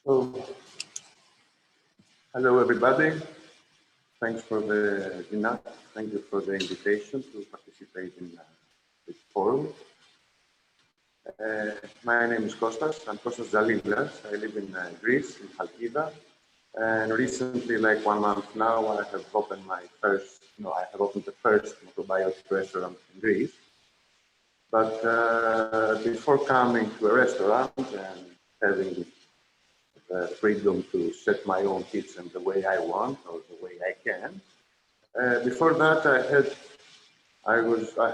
So, hello everybody. Thanks for the Thank you for the invitation to participate in this forum. My name is Kostas. I'm Kostas Tzallilas. I live in Greece, in Chalkida. And recently, like 1 month now, I have opened the first macrobiotic restaurant in Greece. But before coming to a restaurant and having the freedom to set my own kitchen the way I want or the way I can. Before that, I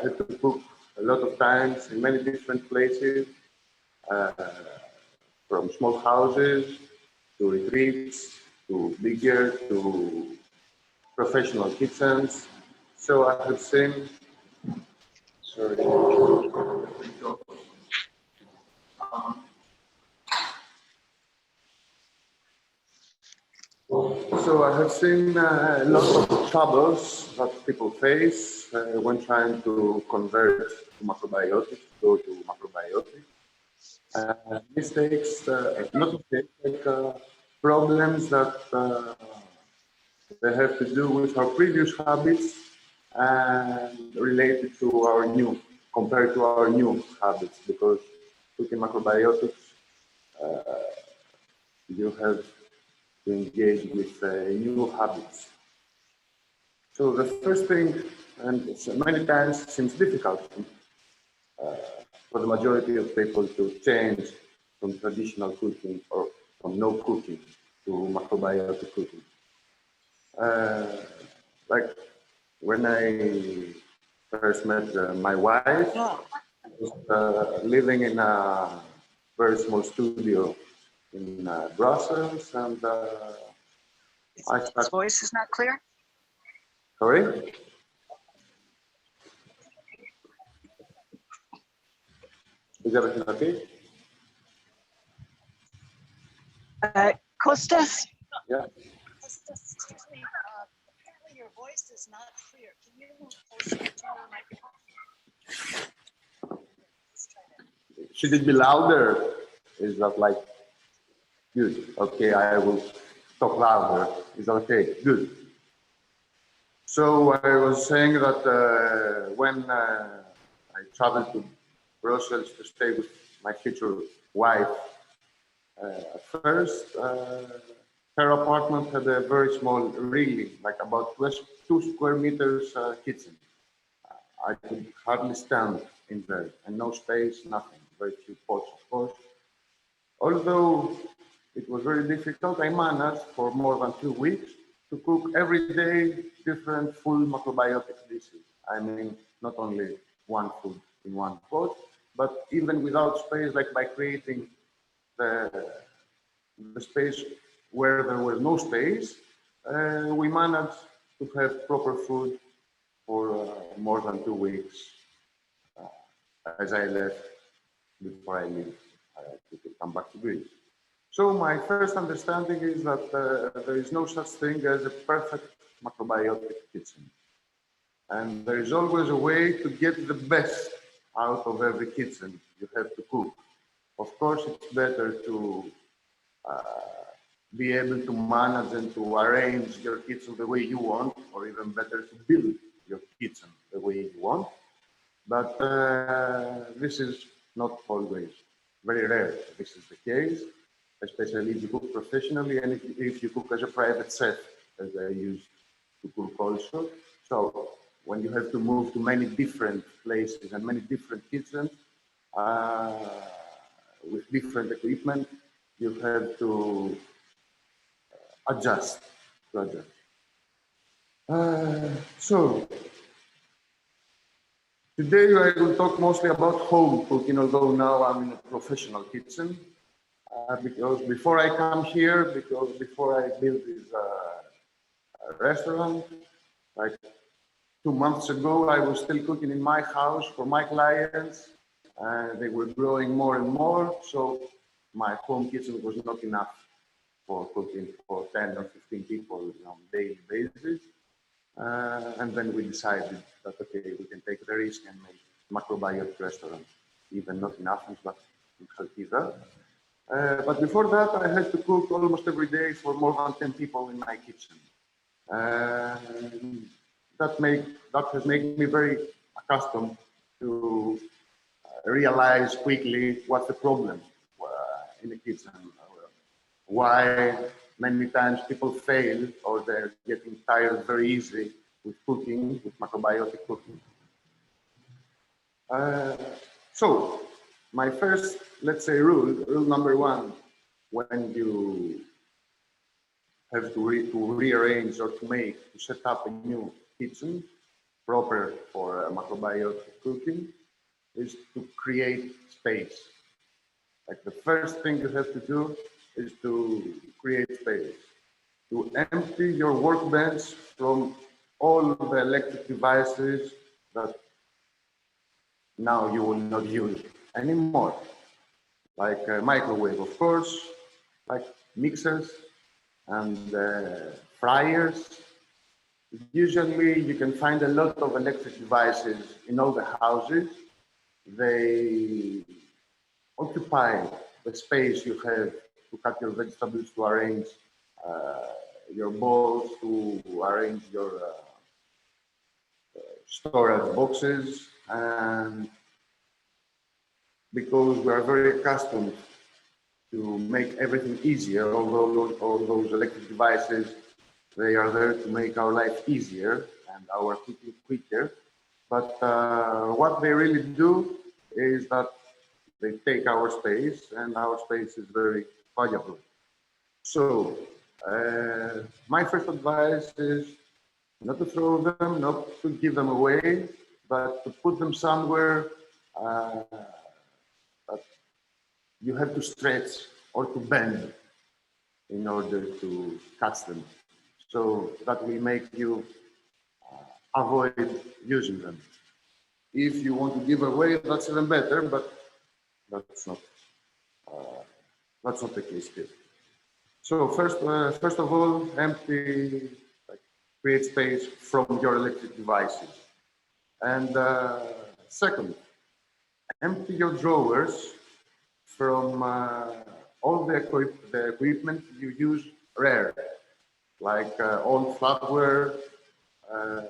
had to cook a lot of times in many different places, from small houses to retreats to bigger to professional kitchens. So I have seen. Sorry. So I have seen a lot of troubles that people face when trying to convert to macrobiotics, go to macrobiotics. Mistakes, not mistakes, problems that they have to do with our previous habits and related to our new, compared to our new habits, because cooking macrobiotics, you have to engage with new habits. So the first thing, and many times seems difficult for the majority of people to change from traditional cooking or from no cooking to macrobiotic cooking. Like when I first met my wife, I was living in a very small studio in Brussels, and His voice is not clear. Sorry? Is everything okay? Kostas? Yeah. Kostas, excuse me. Apparently your voice is not clear. Can you move closer to your microphone? Should it be louder? Is that like good? Okay, I will talk louder. Is that okay? Good. So I was saying that when I traveled to Brussels to stay with my future wife, at first, her apartment had a very small, really, like about 2 square meters kitchen. I could hardly stand in there, and no space, nothing, very few pots, of course. Although it was very difficult, I managed for more than 2 weeks to cook every day different full macrobiotic dishes. I mean, not only one food in one pot, but even without space, like by creating the space where there was no space, we managed to have proper food for more than 2 weeks as I left before I leave to come back to Greece. So my first understanding is that there is no such thing as a perfect macrobiotic kitchen. And there is always a way to get the best out of every kitchen you have to cook. Of course, it's better to be able to manage and to arrange your kitchen the way you want, or even better to build your kitchen the way you want. But this is not always, very rare. This is the case, especially if you cook professionally and if you cook as a private chef, as I used to cook also. So when you have to move to many different places and many different kitchens with different equipment, you have to adjust. So today I will talk mostly about home cooking, although now I'm in a professional kitchen. Because before I come here, before I built this restaurant, like 2 months ago, I was still cooking in my house for my clients. They were growing more and more, so my home kitchen was not enough for cooking for 10 or 15 people on a daily basis. And then we decided that, okay, we can take the risk and make macrobiotic restaurant, even not in Athens, but in Chalkida. But before that, I had to cook almost every day for more than 10 people in my kitchen. And that has made me very accustomed to realize quickly what's the problem in the kitchen. Why many times people fail or they're getting tired very easy with cooking, with macrobiotic cooking. Uh, so, my first, let's say, rule number one, when you have to rearrange or to set up a new kitchen proper for macrobiotic cooking, is to create space. Like the first thing you have to do is to create space, to empty your workbench from all the electric devices that now you will not use anymore, like a microwave, of course, like mixers and fryers. Usually you can find a lot of electric devices in all the houses. They occupy the space you have to cut your vegetables, to arrange your bowls, to arrange your storage boxes, and because we are very accustomed to make everything easier, although all those electric devices, they are there to make our life easier and our cooking quicker. But what they really do is that they take our space, and our space is very valuable. So my first advice is not to throw them, not to give them away, but to put them somewhere that you have to stretch or to bend in order to catch them. So that will make you avoid using them. If you want to give away, that's even better, but that's not the case here. So first of all, empty, like, create space from your electric devices. And second, empty your drawers from all the equipment you use rare, like old flatware, uh,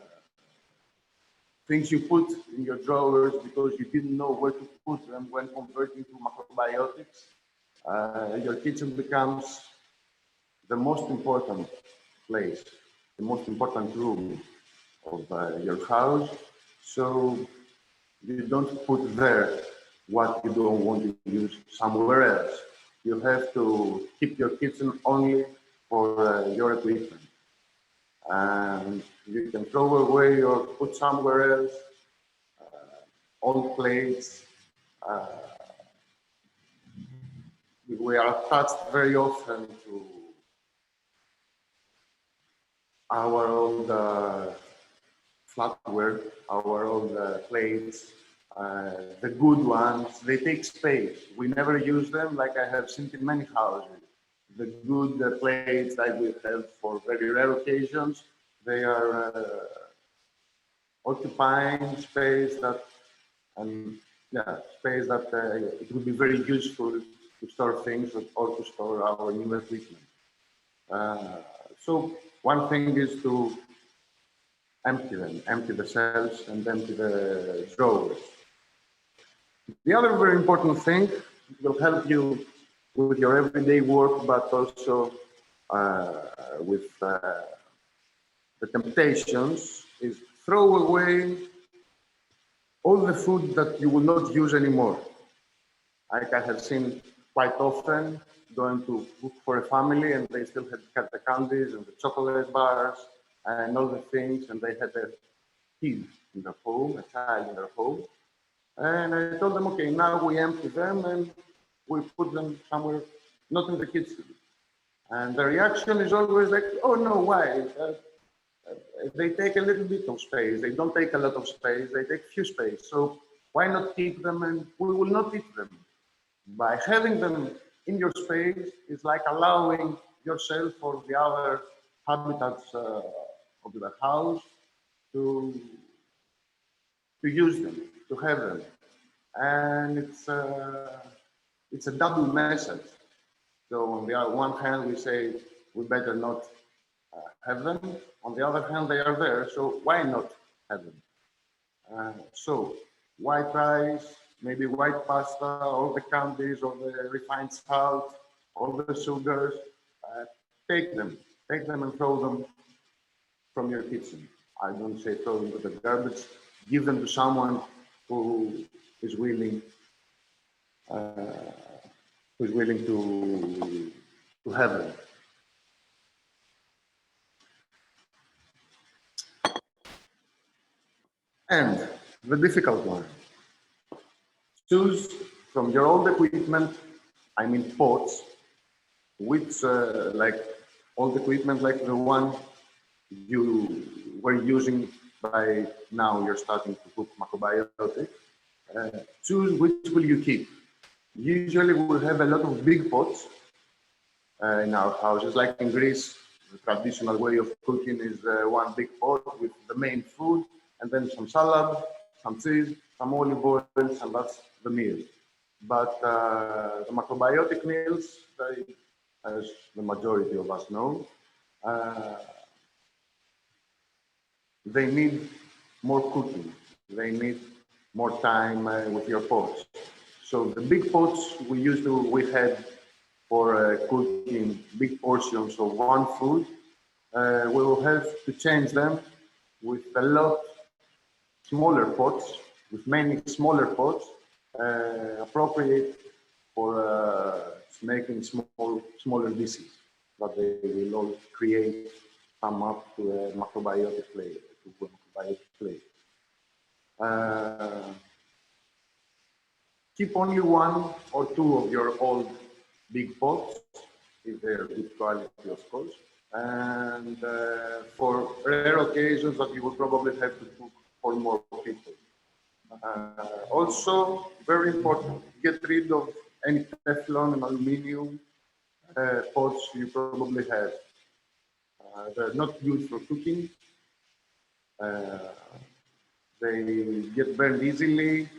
things you put in your drawers because you didn't know where to put them when converting to macrobiotics. Your kitchen becomes the most important place, the most important room of your house. So you don't put there what you don't want to use somewhere else. You have to keep your kitchen only for your equipment. And you can throw away or put somewhere else old plates. Uh, we are attached very often to our old flatware, our old plates, the good ones. They take space. We never use them, like I have seen in many houses. The good plates that we have for very rare occasions, they are occupying space that, space that it would be very useful to store things or to store our new equipment. So one thing is to empty them, empty the shelves and empty the drawers. The other very important thing will help you with your everyday work, but also with the temptations, is throw away all the food that you will not use anymore. Like I have seen quite often going to cook for a family and they still had the candies and the chocolate bars and all the things, and they had a kid in their home, a child in their home. And I told them, okay, now we empty them and we put them somewhere, not in the kitchen. And the reaction is always like, oh no, why? They take a little bit of space. They don't take a lot of space. They take few space. So why not keep them and we will not eat them? By having them in your space, it's like allowing yourself or the other habitats of the house to use them, to have them. And it's a double message. So on the one hand, we say we better not have them. On the other hand, they are there, so why not have them? So white rice, maybe white pasta, all the candies, all the refined salt, all the sugars, uh, take them, take them and throw them from your kitchen. I don't say throw them to the garbage. Give them to someone who is willing, uh, to have them. And the difficult one: choose from your old equipment. I mean pots, which like old equipment like the one you were using by now you're starting to cook macrobiotic. Choose which will you keep. Usually we'll have a lot of big pots in our houses. Like in Greece, the traditional way of cooking is one big pot with the main food and then some salad, some cheese, some olive oils, and that's the meal. But the macrobiotic meals, as the majority of us know, uh, they need more cooking. They need more time with your pots. So the big pots we had for cooking big portions of one food, we will have to change them with a lot smaller pots, with many smaller pots, appropriate for making smaller dishes, but they will all come up to a macrobiotic plate, Uh, keep only one or two of your old big pots, if they're good quality, of course. And for rare occasions that you will probably have to cook for more people. Also, very important, get rid of any Teflon and aluminum pots you probably have. They're not good for cooking. Uh, they get burned easily.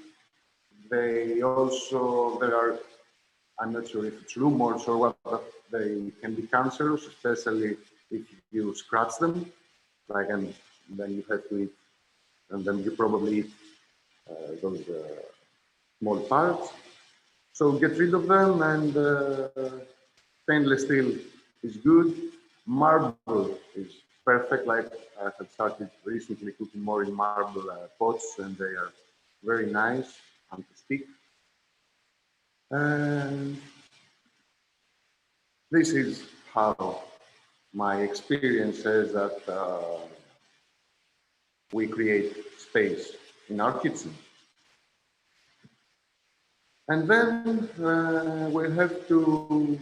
They also, there are, I'm not sure if it's rumors or what, but they can be cancerous, especially if you scratch them, like, and then you have to eat, and then you probably eat those small parts. So get rid of them, and stainless steel is good. Marble is perfect. Like I have started recently cooking more in marble pots, and they are very nice and to stick. And this is how my experience says that we create space in our kitchen. And then we have to,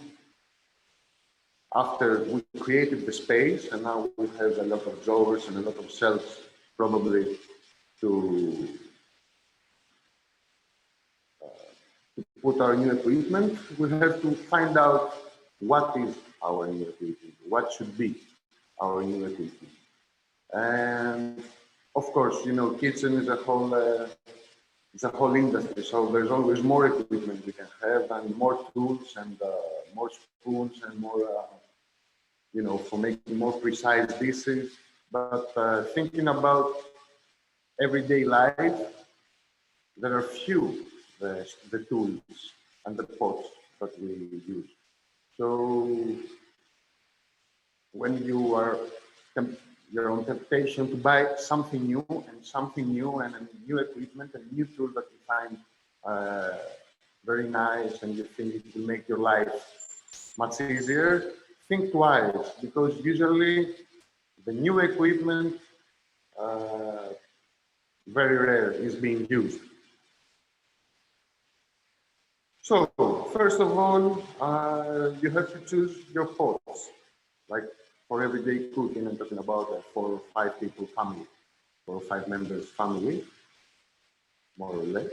after we created the space, and now we have a lot of drawers and a lot of shelves probably to put our new equipment, we have to find out what is our new equipment, what should be our new equipment. And of course, you know, kitchen is it's a whole industry. So there's always more equipment we can have, and more tools, and more spoons, and more, you know, for making more precise dishes. But thinking about everyday life, there are few the tools and the pots that we use. So when you are you're on temptation to buy something new and a new equipment and new tool that you find very nice and you think it will make your life much easier, think twice, because usually the new equipment very rare is being used. So first of all, you have to choose your pots. Like for everyday cooking, I'm talking about a 4 or 5 people family, 4 or 5 members family, more or less.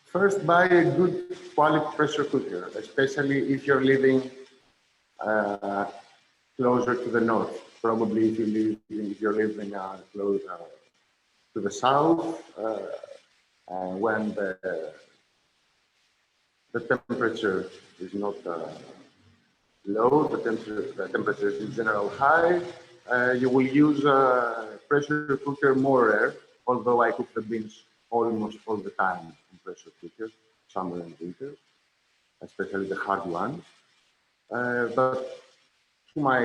First, buy a good quality pressure cooker, especially if you're living uh, closer to the north. Probably if you're living close to the south, when the temperature is not low, the temperature is in general high. You will use a pressure cooker more rare, although I cook the beans almost all the time in pressure cooker, summer and winter, especially the hard ones. But to my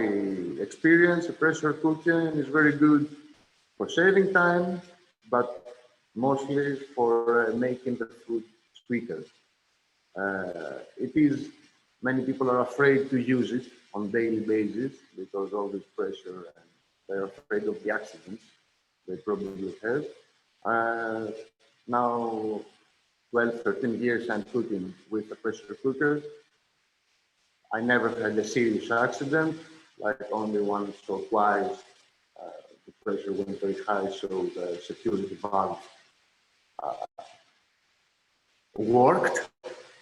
experience, a pressure cooking is very good for saving time, but mostly for making the food quicker. It is, many people are afraid to use it on daily basis because all this pressure and they're afraid of the accidents they probably have. Uh, Now, 12, 13 years I'm cooking with a pressure cooker. I never had a serious accident, like only once or twice the pressure went very high, so the security valve worked.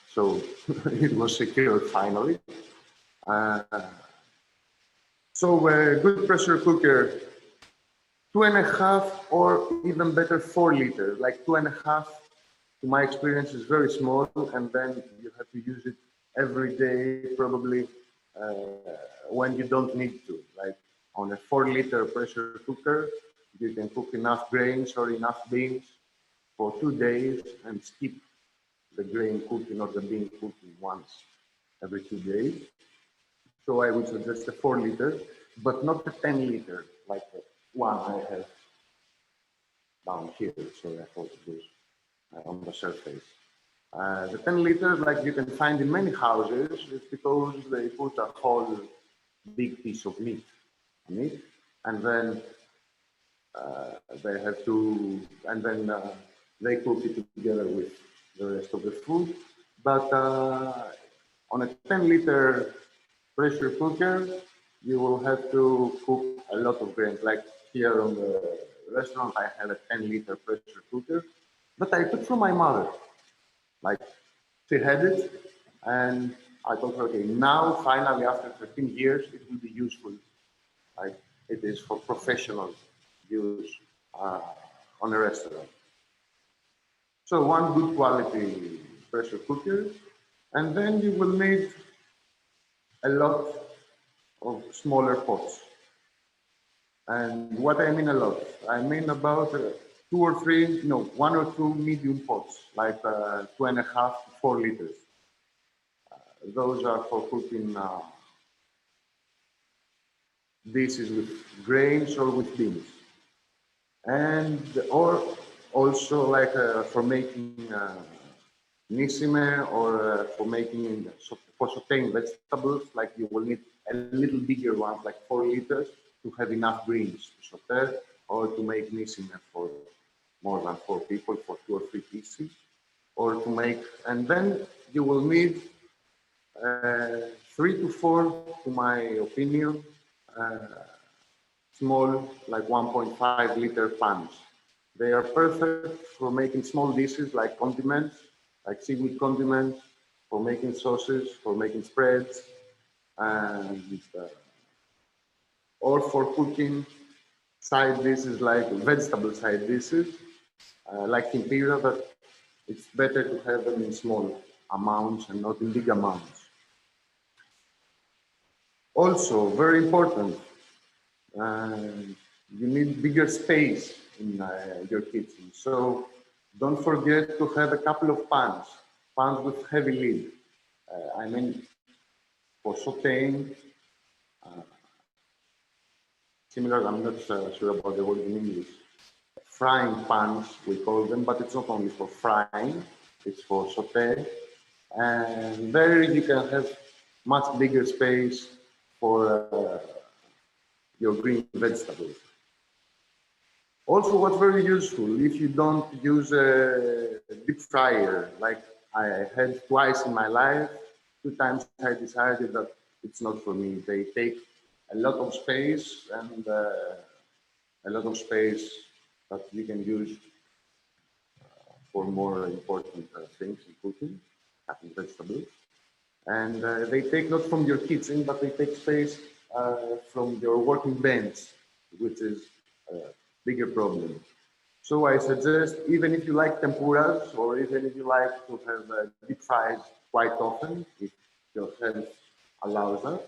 So it was secured finally. Uh, so a good pressure cooker, 2.5 or even better 4 liters, like 2.5 to my experience is very small, and then you have to use it every day, probably when you don't need to. Like on a 4 liter pressure cooker, you can cook enough grains or enough beans for 2 days and skip the grain cooking or the bean cooking once every 2 days. So I would suggest a 4 liter, but not a 10 liter like the one I have down here. So I thought it was on the surface. The 10 liters, like you can find in many houses, is because they put a whole big piece of meat on it, and then they have to, and then they cook it together with the rest of the food. But on a 10 liter pressure cooker, you will have to cook a lot of grains. Like here on the restaurant, I have a 10 liter pressure cooker, but I took from my mother. Like she had it, and I thought, okay, now finally after 13 years, it will be useful. Like it is for professional use on a restaurant. So one good quality pressure cooker, and then you will need a lot of smaller pots. And what I mean a lot, I mean about two or three, no, one or two medium pots, like 2.5 to 4 liters. Those are for cooking dishes with grains or with beans. And or also like for making nisime or for making for sauteing vegetables, like you will need a little bigger ones, like 4 liters, to have enough greens to saute or to make nisime for more than 4 people, for 2 or 3 pieces, or to make, and then you will need 3 to 4, to my opinion, uh, small, like 1.5 liter pans. They are perfect for making small dishes like condiments, like seaweed condiments, for making sauces, for making spreads, and or for cooking side dishes like vegetable side dishes, like tempura, but it's better to have them in small amounts and not in big amounts. Also, very important, you need bigger space in your kitchen. So don't forget to have a couple of pans, pans with heavy lid. I mean, for sauteing, similar, I'm not sure about the word in English. Frying pans, we call them, but it's not only for frying, it's for saute. And there you can have much bigger space for your green vegetables. Also, what's very useful, if you don't use a deep fryer, like I had twice in my life, 2 times I decided that it's not for me. They take a lot of space, and a lot of space that you can use for more important things in cooking, cutting vegetables. And they take not from your kitchen, but they take space from your working bench, which is a bigger problem. So I suggest, even if you like tempuras, or even if you like to have deep fries quite often, if your health allows that,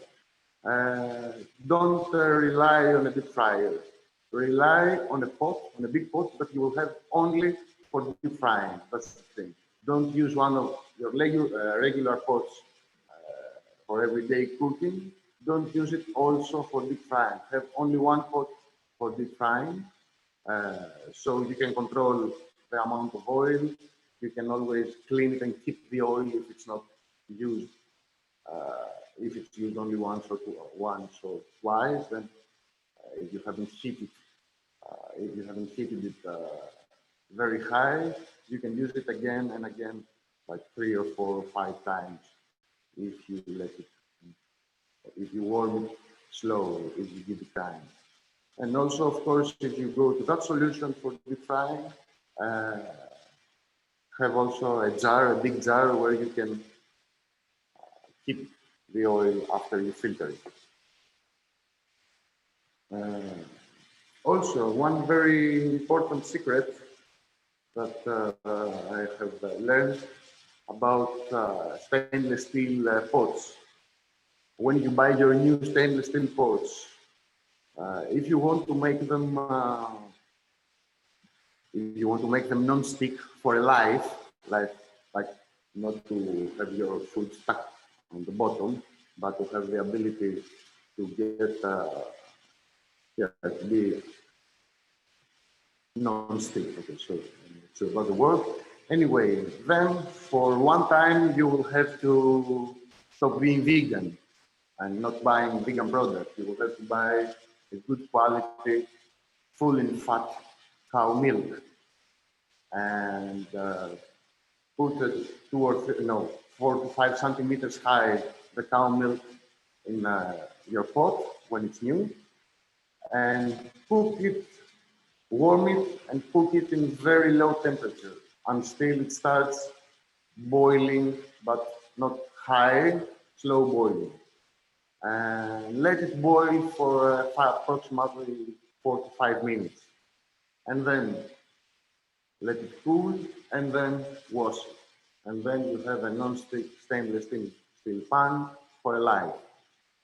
don't rely on a deep fryer. Rely on a pot, on a big pot that you will have only for deep frying. That's the thing. Don't use one of your regular pots for everyday cooking. Don't use it also for deep frying. Have only one pot for deep frying, so you can control the amount of oil. You can always clean it and keep the oil if it's not used. If it's used only once or twice, then if you haven't heated it very high, you can use it again and again, like 3 or 4 or 5 times if you let it, if you warm it slow, if you give it time. And also, of course, if you go to that solution for deep frying, uh, have also a jar, a big jar where you can keep the oil after you filter it. Also, one very important secret that I have learned about stainless steel pots. When you buy your new stainless steel pots, if you want to make them non-stick for a life, like not to have your food stuck on the bottom, but to have the ability to get to be non-stick. Okay, so it's about the word. Anyway, then for one time you will have to stop being vegan and not buying vegan products. You will have to buy a good quality, full in fat cow milk, and put it 4 to 5 centimeters high the cow milk in your pot when it's new, and cook it, warm it, and cook it in very low temperature until it starts boiling, but not high, slow boiling. And let it boil for approximately 4 to 5 minutes. And then let it cool, and then wash it. And then you have a non-stick stainless steel pan for a life.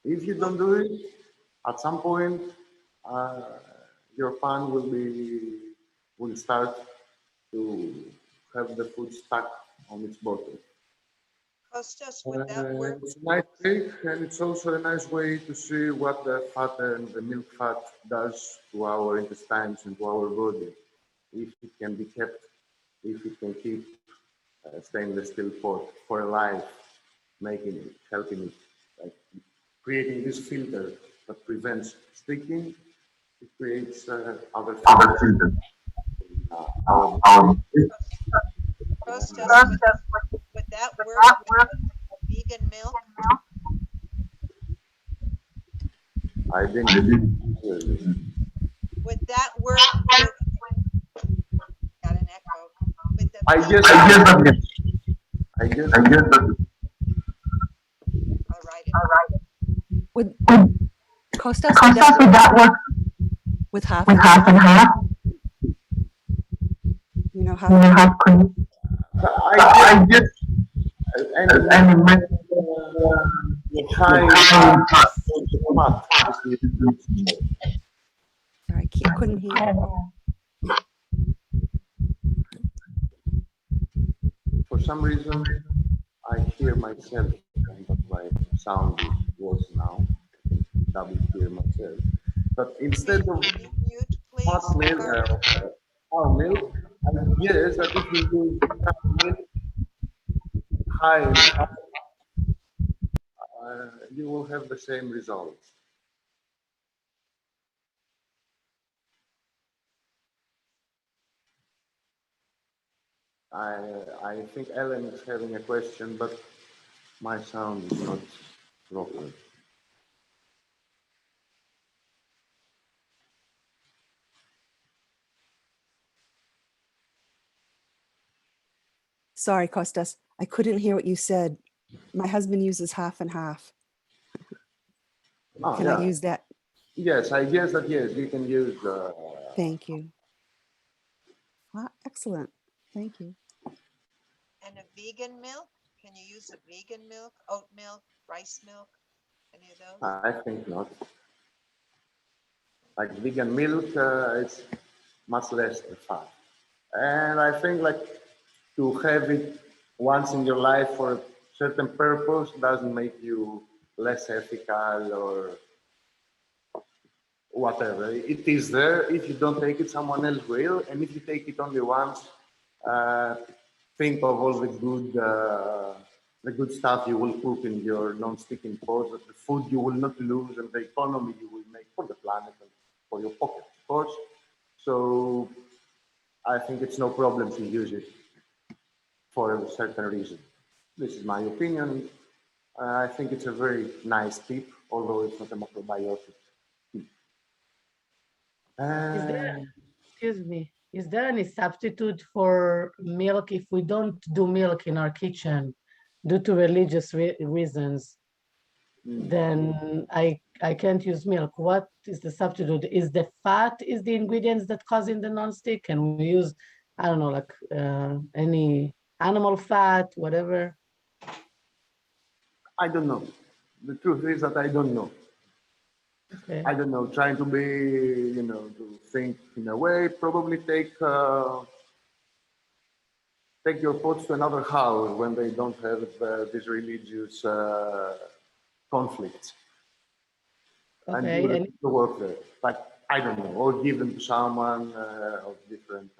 If you don't do it, at some point, uh, your pan will start to have the food stuck on its bottom. Kostas, would that work? It's a nice trick, and it's also a nice way to see what the fat and the milk fat does to our intestines and to our body. If it can be kept, if it can keep a stainless steel pot for a life, making it, helping it, like creating this filter that prevents sticking, it creates other filters. Our Kostas, would that work with vegan milk? I didn't hear you. Would that work with, got an echo, with the I vegan? guess that yes. I guess that I'll write it. Would Kostas, would that Did work that work with half with and half and half? half? You know, You half know, cream. half cream. I guess any And high fat. Sorry, couldn't hear. For some reason, I hear myself, and that's why sound is worse now. I can double hear myself. But instead of Can you mute, hot please? milk, cow milk, I guess that if you use cow milk high in fat, you will have the same results. I think Ellen is having a question, but my sound is not proper. Sorry, Kostas. I couldn't hear what you said. My husband uses half and half. Can I Yeah. use that? Yes, I guess that yes, you can use. Thank you. Excellent. Thank you. And a vegan milk? Can you use a vegan milk, oat milk, rice milk, any of those? I think not. Like vegan milk, it's much less fat. And I think like to have it once in your life for a certain purpose doesn't make you less ethical or whatever. It is there. If you don't take it, someone else will. And if you take it only once, uh, think of all the good stuff you will cook in your non-sticking pot, the food you will not lose, and the economy you will make for the planet and for your pocket, of course. So I think it's no problem to use it for a certain reason. This is my opinion. I think it's a very nice tip, although it's not a macrobiotic tip. Is there, excuse me, is there any substitute for milk if we don't do milk in our kitchen due to religious reasons? Then I can't use milk. What is the substitute? Is the fat is the ingredients that cause in the non-stick? Can we use, I don't know, like any animal fat, whatever? I don't know. The truth is that I don't know. Okay. I don't know. Trying to be, to think in a way. Probably take your pots to another house when they don't have these religious conflicts, and Okay. do And the work there. But I don't know, or give them to someone of different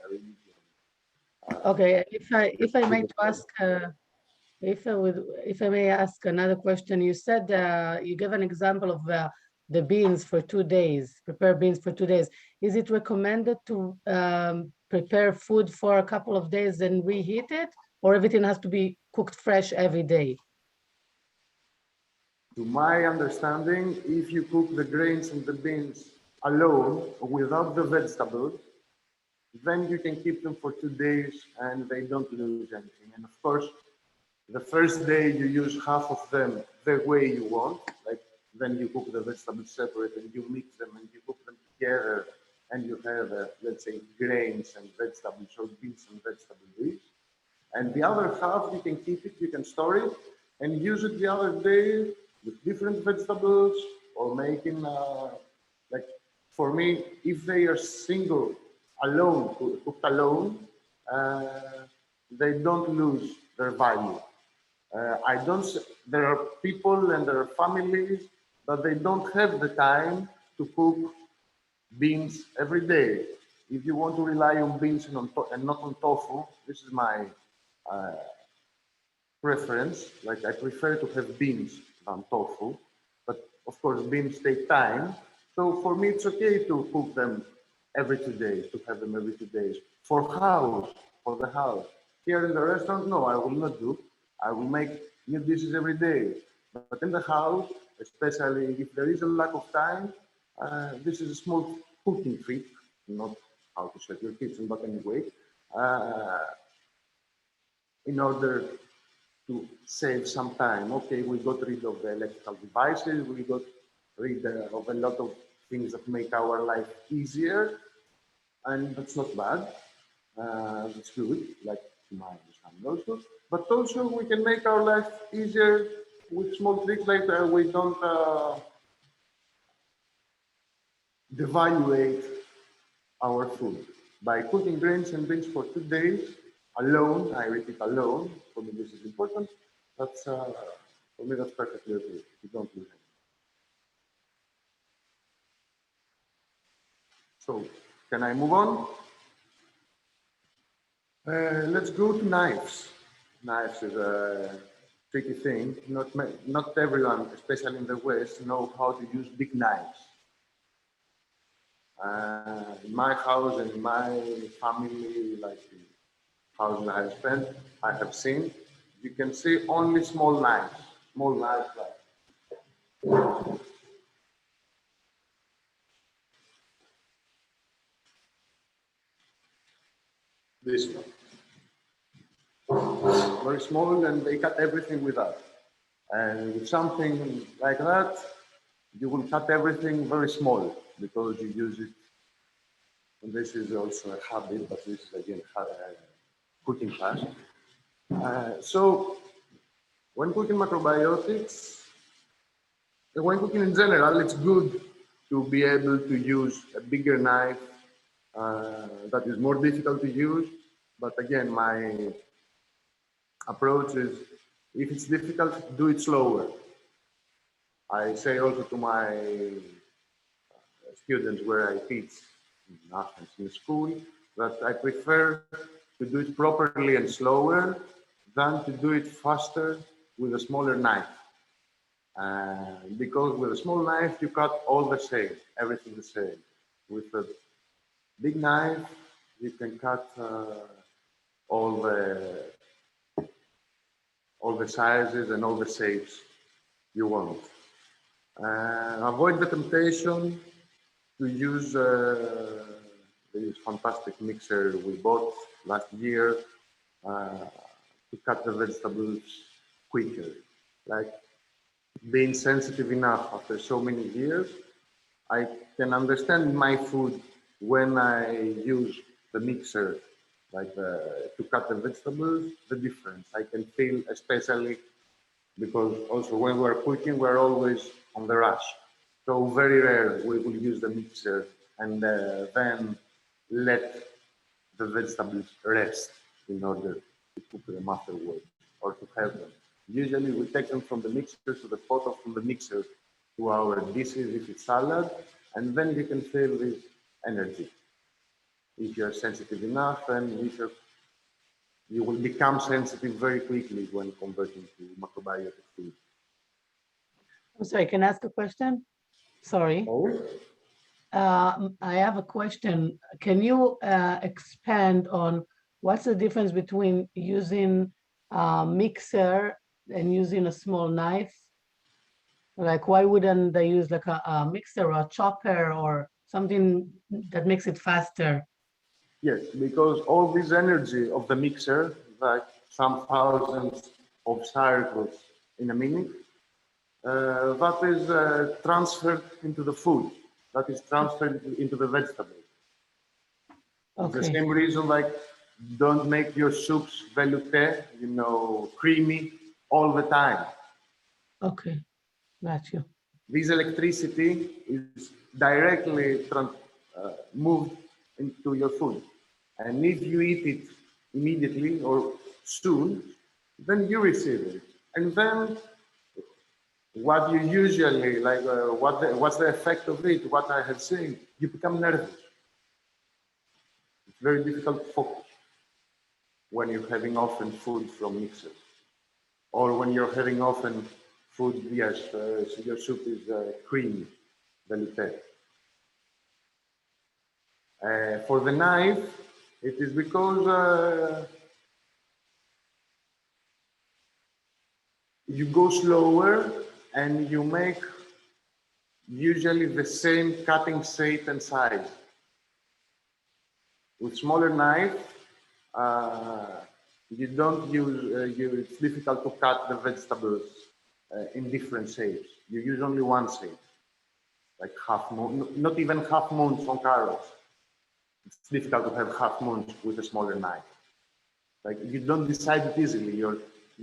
religion. okay, if I may to ask, if I may ask another question, you said you gave an example of the beans for 2 days, prepare beans for 2 days. Is it recommended to prepare food for a couple of days and reheat it, or everything has to be cooked fresh every day? To my understanding, if you cook the grains and the beans alone without the vegetables, then you can keep them for 2 days and they don't lose anything. And of course, the first day you use half of them the way you want, like then you cook the vegetables separate and you mix them and you cook them together and you have, let's say, grains and vegetables or beans and vegetable dish. And the other half, you can keep it, you can store it and use it the other day with different vegetables or making, like for me, if they are single, alone, cooked alone, they don't lose their value. I don't. There are people and there are families that they don't have the time to cook beans every day. If you want to rely on beans and not on tofu, this is my preference. Like I prefer to have beans than tofu, but of course beans take time. So for me, it's okay to cook them every 2 days, to have them every 2 days for the house. Here in the restaurant, no, I will not do. I will make new dishes every day. But in the house, especially if there is a lack of time, this is a small cooking trick, not how to set your kitchen, but anyway, in order to save some time. Okay, we got rid of the electrical devices, we got rid of a lot of things that make our life easier, and that's not bad. That's good, like to my understanding also. But also we can make our life easier with small tricks like we don't devaluate our food. By cooking grains and beans for 2 days alone, I repeat alone, for me this is important, that's, for me that's perfectly okay. You don't lose it. So, can I move on? Let's go to knives. Knives is a tricky thing. Not everyone, especially in the West, know how to use big knives. In my house and in my family, like the house I have spent, I have seen, you can see only small knives like this one. Very small, and they cut everything with that. And with something like that, you will cut everything very small because you use it and this is also a habit, but this is again cooking class. So when cooking macrobiotics, when cooking in general, it's good to be able to use a bigger knife that is more difficult to use. But again, my approach is, if it's difficult, do it slower. I say also to my students where I teach in Athens in school that I prefer to do it properly and slower than to do it faster with a smaller knife. Because with a small knife, you cut all the same, everything the same. With a big knife, you can cut all the sizes and all the shapes you want. Avoid the temptation to use this fantastic mixer we bought last year to cut the vegetables quicker. Like, being sensitive enough after so many years, I can understand my food when I use the mixer, like to cut the vegetables, the difference. I can feel, especially because also when we're cooking, we're always on the rush. So very rare we will use the mixer and then let the vegetables rest in order to cook them afterwards or to have them. Usually we take them from the mixer to the pot, or from the mixer to our dishes if it's salad, and then you can feel this energy. If you're sensitive enough, and if you will become sensitive very quickly when converting to macrobiotic food. I'm sorry, can I ask a question? Sorry. Oh, I have a question. Can you expand on what's the difference between using a mixer and using a small knife? Like, why wouldn't they use like a mixer or a chopper or something that makes it faster? yes, because all this energy of the mixer, like some thousands of cycles in a minute, that is transferred into the food, that is transferred into the vegetable. It's the Okay, same reason, like, don't make your soups velouté, creamy all the time. okay, got you. This electricity is directly moved into your food. And if you eat it immediately or soon, then you receive it. And then what you usually, like, what's the effect of it, what I have seen, you become nervous. It's very difficult to focus when you're having often food from mixers. Or when you're having often food, yes, so your soup is creamy, velouté. For the knife, it is because you go slower and you make usually the same cutting shape and size. With smaller knife, you don't use, it's difficult to cut the vegetables in different shapes. You use only one shape, like half moon, not even half moons on carrots. It's difficult to have half moons with a smaller knife. Like, you don't decide it easily.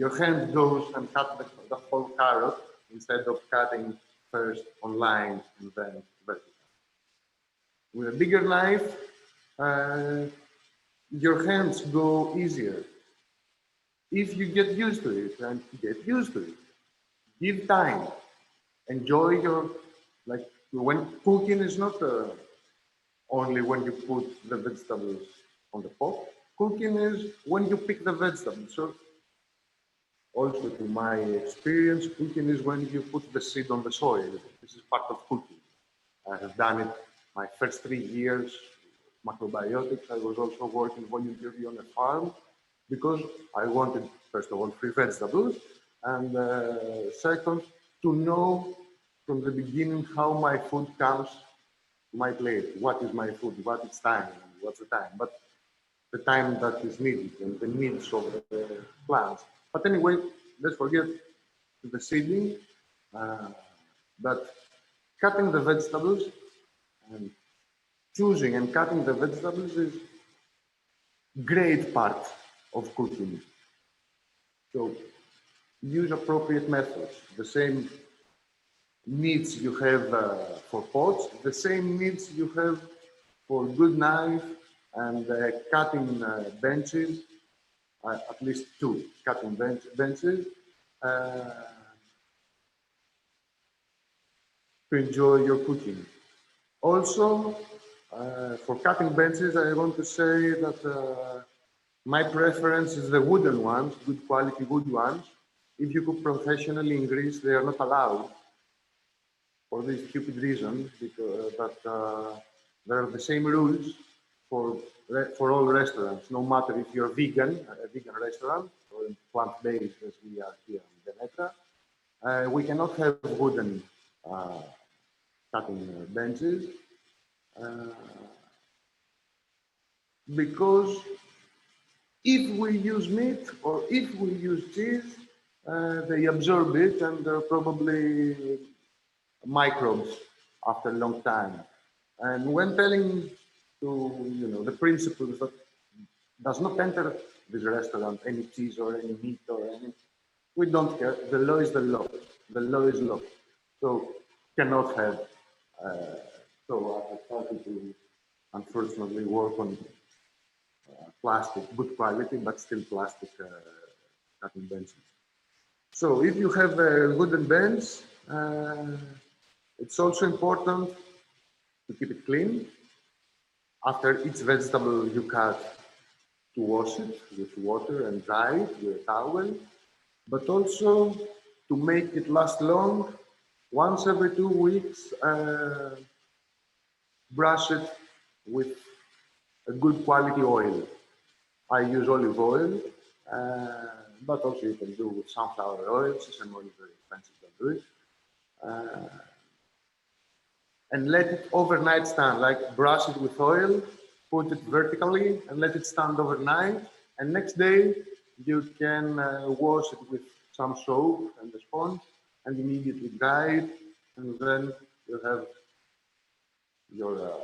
Your hand goes and cut the whole carrot instead of cutting first on lines and then vertical. With a bigger knife, your hands go easier. If you get used to it, and get used to it, give time, enjoy your, like, when cooking is not only when you put the vegetables on the pot. Cooking is when you pick the vegetables. So also, to my experience, cooking is when you put the seed on the soil. This is part of cooking. I have done it my first 3 years, macrobiotics. I was also working voluntarily on a farm because I wanted, first of all, free vegetables, and second, to know from the beginning how my food comes to my plate. What is my food? What is time? What's the time? But the time that is needed and the needs of the plants. But anyway, let's forget the seeding, but cutting the vegetables, and choosing and cutting the vegetables is great part of cooking. So use appropriate methods. The same needs you have for pots, the same needs you have for good knife and cutting benches, at least two cutting benches, to enjoy your cooking. Also, for cutting benches, I want to say that my preference is the wooden ones, good quality wood ones. If you cook professionally in Greece, they are not allowed for this stupid reason, because there are the same rules for all restaurants, no matter if you're vegan, a vegan restaurant, or plant-based as we are here in Venetra. We cannot have wooden cutting benches because if we use meat or if we use cheese, they absorb it and they're probably microbes after a long time. And when telling to the principles that does not enter this restaurant any cheese or any meat or any, we don't care. The law is the law. The law is law. So cannot have. So I started to unfortunately work on plastic, good quality, but still plastic cutting benches. So if you have a wooden bench, it's also important to keep it clean. After each vegetable you cut, to wash it with water and dry it with a towel, but also to make it last long. Once every 2 weeks, brush it with a good quality oil. I use olive oil, but also you can do with sunflower oil. Sesame oil is very expensive to do it. And let it overnight stand, like brush it with oil, put it vertically and let it stand overnight. And next day you can wash it with some soap and a sponge and immediately dry it. And then you have your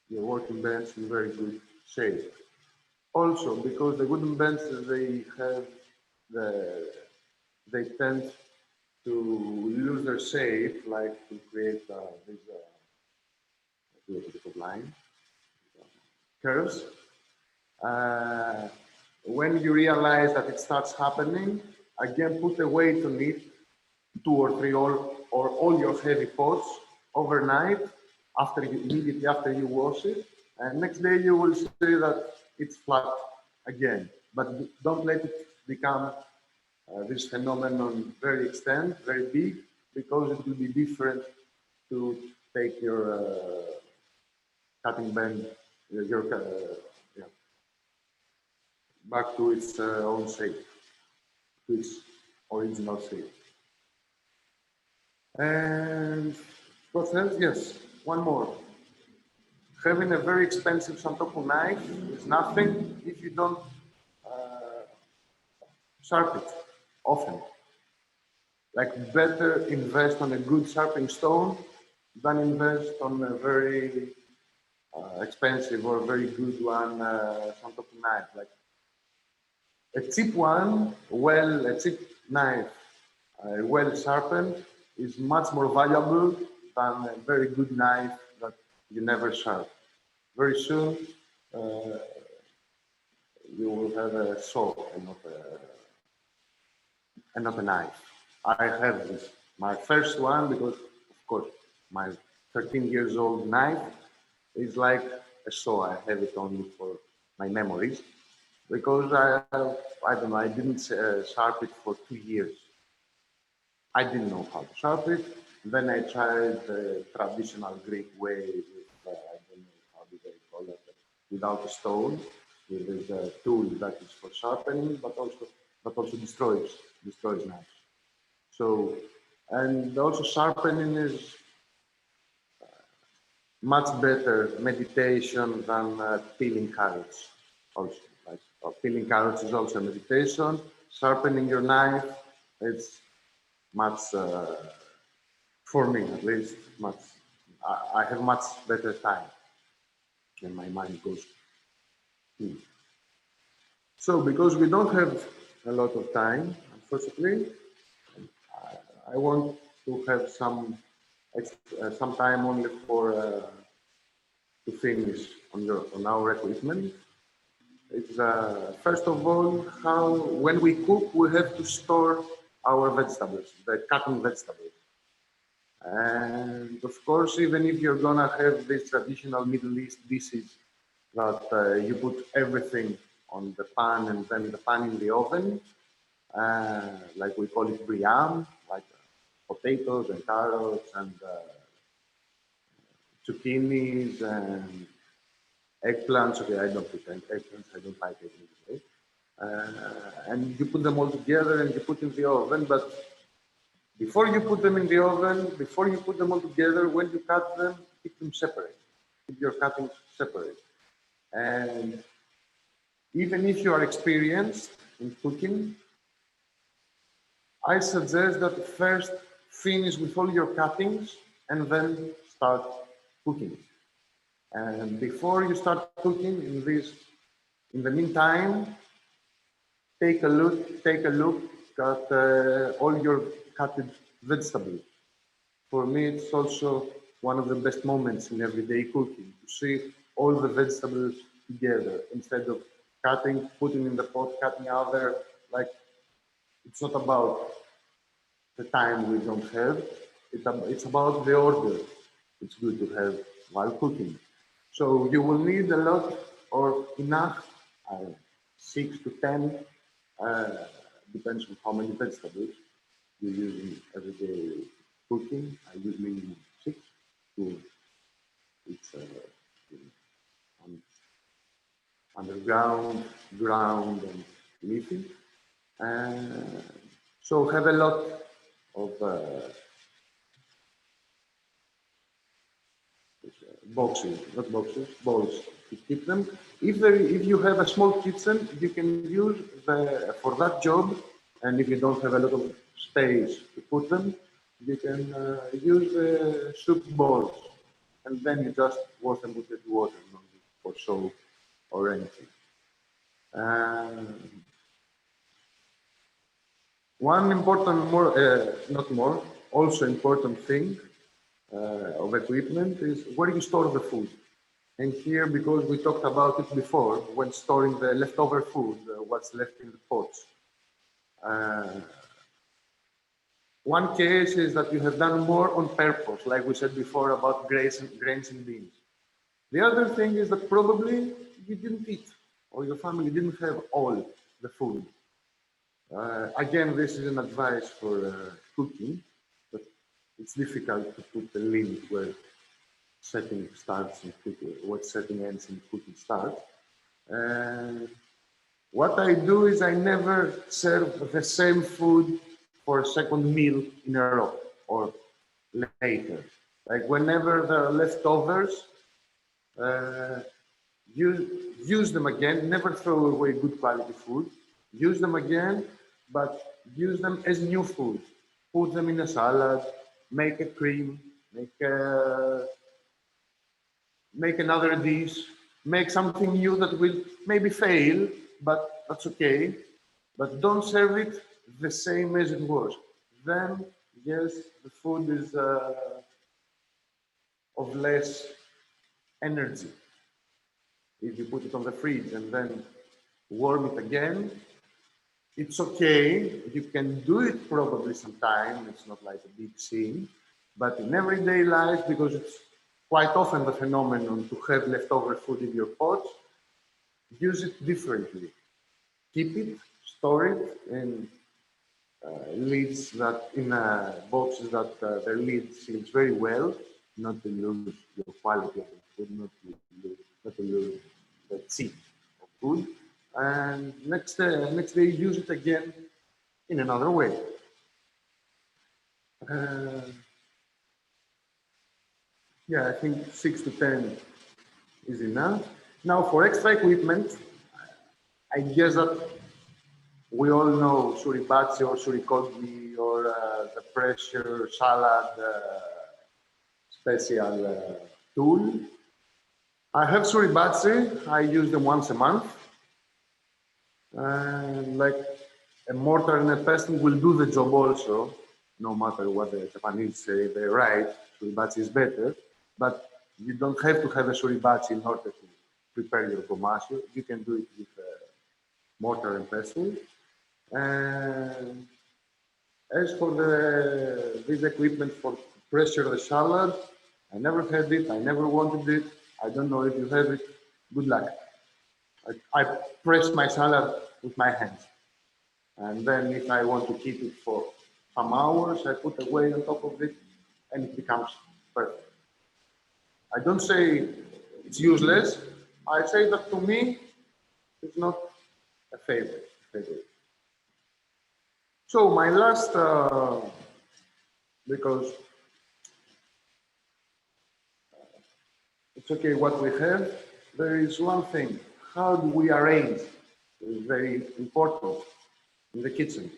working bench in very good shape. Also, because the wooden benches, they tend to lose their shape, like to create these little line curves. When you realize that it starts happening, again put a weight on it, 2 or 3 or all your heavy pots overnight, immediately after you wash it, and next day you will see that it's flat again. But don't let it become this phenomenon very extent, very big, because it will be different to take your cutting bend, yeah, back to its own shape, to its original shape. And what else? Yes, one more. Having a very expensive santoku knife is nothing if you don't sharpen it often. Like better invest on a good sharpening stone than invest on a very expensive or very good one santoku knife. Like a cheap one, a cheap knife, well sharpened, is much more valuable than a very good knife that you never sharpen. Very soon, you will have a saw and not a knife. I have this, my first one, because of course my 13 years old knife is like a saw. I have it only for my memories, because I don't know, I didn't sharpen it for 2 years. I didn't know how to sharpen it. Then I tried the traditional Greek way with, I don't know how do they call it, without a stone, with a tool that is for sharpening, but also destroys knives. So, and also sharpening is much better meditation than peeling carrots. Also, like peeling carrots is also a meditation. Sharpening your knife, it's much, for me at least, much I have much better time and my mind goes to. So because we don't have a lot of time, unfortunately, I want to have some time only for to finish on our equipment. It's first of all how when we cook we have to store our vegetables, the cutting vegetables. And of course, even if you're gonna have these traditional Middle East dishes that you put everything on the pan and then the pan in the oven, like we call it briam, like potatoes and carrots and zucchinis and eggplants. Okay, I don't put eggplants. I don't like eggplants. Okay? And you put them all together and you put in the oven. But before you put them in the oven, before you put them all together, when you cut them, keep them separate. Keep your cuttings separate. And even if you are experienced in cooking, I suggest that first finish with all your cuttings and then start cooking. And before you start cooking in the meantime, take a look at all your cutted vegetables. For me, it's also one of the best moments in everyday cooking to see all the vegetables together instead of cutting, putting in the pot, cutting other. Like it's not about the time we don't have. It's about the order it's good to have while cooking. So you will need a lot or enough, 6 to 10, uh, depends on how many vegetables you use in everyday cooking. I usually use 6 to it's un- underground, ground, and leafy. Uh, so have a lot of boxes, not boxes, bowls to keep them. If you have a small kitchen, you can use for that job, and if you don't have a lot of space to put them, you can use soup bowls, and then you just wash them with the water, not for soap or anything. Um, One important, not more, also important thing of equipment is where you store the food. And here, because we talked about it before, when storing the leftover food, what's left in the pots. Uh, One case is that you have done more on purpose, like we said before about grains and beans. The other thing is that probably you didn't eat, or your family didn't have all the food. Again, this is an advice for cooking, but it's difficult to put the limit where setting starts and cooking, what setting ends and cooking starts. What I do is I never serve the same food for a second meal in a row or later. Like whenever there are leftovers, uh, use them again. Never throw away good quality food. Use them again, but use them as new food. Put them in a salad, make a cream, make another dish, make something new that will maybe fail, but that's okay. But don't serve it the same as it was. Then, yes, the food is of less energy. If you put it on the fridge and then warm it again, it's okay. You can do it probably sometime. It's not like a big sin. But in everyday life, because it's quite often the phenomenon to have leftover food in your pot, use it differently. Keep it, store it in lids that in boxes that their lid seals very well, not to lose your quality of the food, not to lose the cheap of food. And next day use it again in another way. Uh, yeah, I think 6 to 10 is enough. Now for extra equipment, I guess that we all know suribachi or surikogi or the pressure salad special tool. I have suribachi. I use them once a month. And like a mortar and a pestle will do the job also, no matter what the Japanese say, they're right, suribachi is better, but you don't have to have a suribachi in order to prepare your gomashu. You can do it with mortar and pestle. And as for this equipment for pressure the salad, I never had it, I never wanted it. I don't know if you have it. Good luck. I press my salad with my hands. And then if I want to keep it for some hours, I put a weight on top of it and it becomes perfect. I don't say it's useless. I say that to me, it's not a favorite. So my last, because it's okay what we have, there is one thing. How do we arrange? It's very important in the kitchen.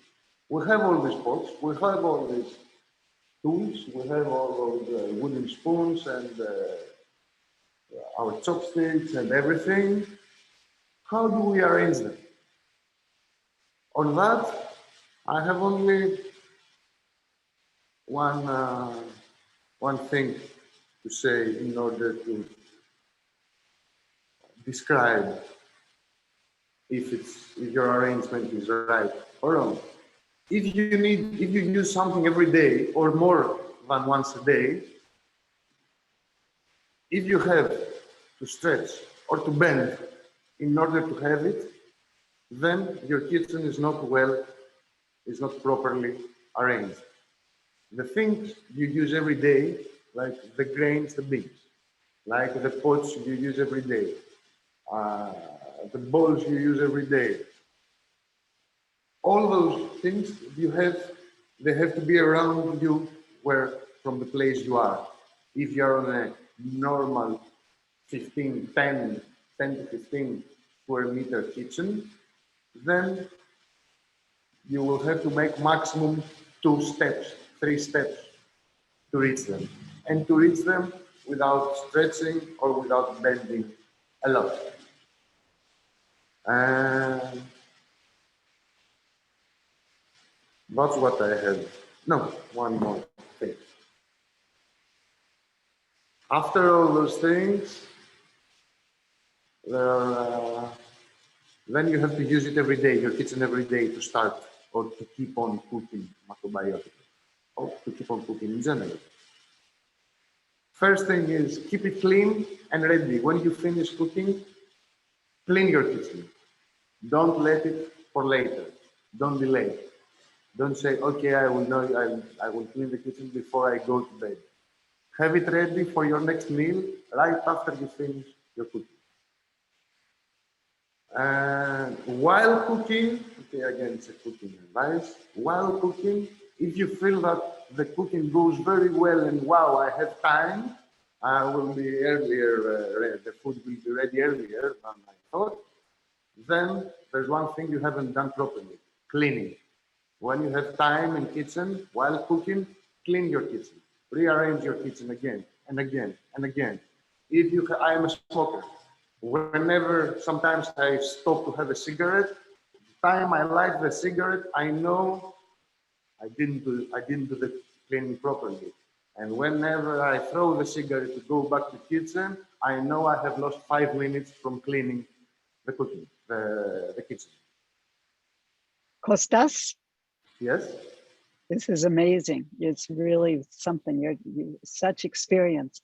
We have all these pots, we have all these tools, we have all those wooden spoons and our chopsticks and everything. How do we arrange them? On that, I have only one thing to say in order to describe if your arrangement is right or wrong. If you use something every day or more than once a day, if you have to stretch or to bend in order to have it, then your kitchen is not properly arranged. The things you use every day, like the grains, the beans, like the pots you use every day, the bowls you use every day, all those things they have to be around you from the place you are. If you're on a normal 10 to 15 square meter kitchen, then you will have to make maximum 2 steps, 3 steps to reach them. And to reach them without stretching or without bending a lot. And that's what I have. No, one more thing. After all those things, then you have to use it every day, your kitchen every day to start or to keep on cooking macrobiotic or to keep on cooking in general. First thing is keep it clean and ready. When you finish cooking, clean your kitchen. Don't let it for later. Don't delay. Don't say, okay, I will clean the kitchen before I go to bed. Have it ready for your next meal right after you finish your cooking. And while cooking, okay, again, it's a cooking advice. While cooking, if you feel that the cooking goes very well and wow, I have time, I will be earlier, the food will be ready earlier than I thought, then there's one thing you haven't done properly, cleaning. When you have time in kitchen, while cooking, clean your kitchen. Rearrange your kitchen again and again and again. I am a smoker. Whenever sometimes I stop to have a cigarette, the time I light the cigarette, I know I didn't do the cleaning properly. And whenever I throw the cigarette to go back to the kitchen, I know I have lost 5 minutes from cleaning the kitchen. Kostas, Yes? this is amazing. It's really something. You such experience.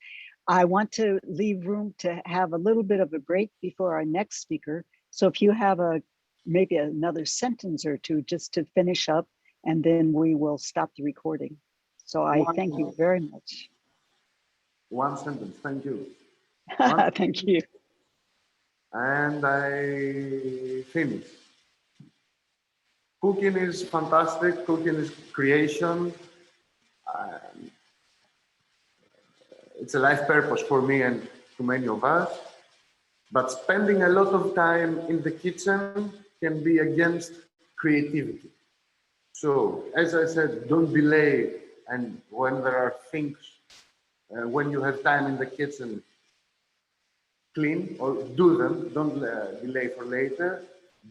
I want to leave room to have a little bit of a break before our next speaker. So if you have maybe another sentence or two just to finish up, and then we will stop the recording. So I thank you very much. One sentence, thank you. Thank you. And I finish. Cooking is fantastic. Cooking is creation. It's a life purpose for me and to many of us. But spending a lot of time in the kitchen can be against creativity. So, as I said, don't delay. And when there are things When you have time in the kitchen, clean or do them. Don't delay for later.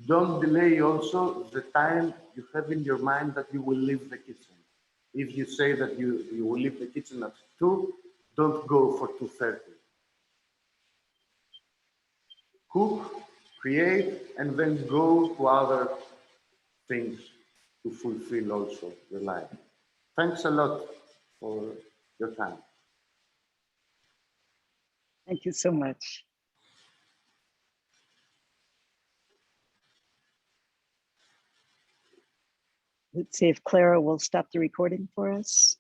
Don't delay also the time you have in your mind that you will leave the kitchen. If you say that you will leave the kitchen at 2, don't go for 2:30. Cook, create, and then go to other things to fulfill also your life. Thanks a lot for your time. Thank you so much. Let's see if Clara will stop the recording for us.